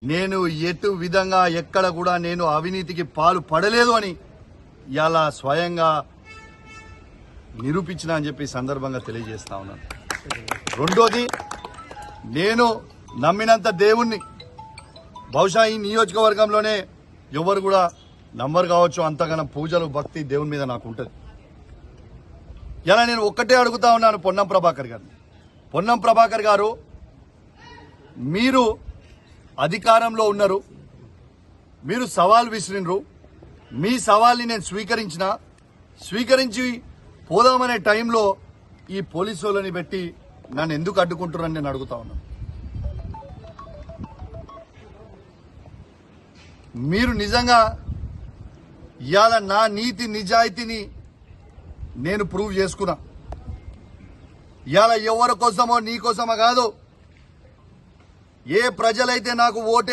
నేను ఎటు విధంగా ఎక్కడ కూడా నేను అవినీతికి పాలు పడలేదు అని ఇలా స్వయంగా నిరూపించిన అని చెప్పి సందర్భంగా తెలియజేస్తా ఉన్నాను. రెండోది, నేను నమ్మినంత దేవుణ్ణి బహుశా ఈ నియోజకవర్గంలోనే ఎవరు కూడా నమ్మరు కావచ్చు. అంతగానం పూజలు భక్తి దేవుని మీద నాకు ఉంటుంది. ఇలా నేను ఒక్కటే అడుగుతా ఉన్నాను పొన్నం ప్రభాకర్ గారిని. పొన్నం ప్రభాకర్ గారు, మీరు అధికారంలో ఉన్నారు, మీరు సవాల్ విసిరినరు. మీ సవాల్ని నేను స్వీకరించి పోదామనే టైంలో ఈ పోలీసు వాళ్ళని పెట్టి నన్ను ఎందుకు అడ్డుకుంటున్నారని నేను అడుగుతా ఉన్నాను. మీరు నిజంగా ఇవాళ నా నీతి నిజాయితీని నేను ప్రూవ్ చేసుకున్నా. ఇవాళ ఎవరి కోసమో నీ కోసమో కాదు, ఏ ప్రజలైతే నాకు ఓటే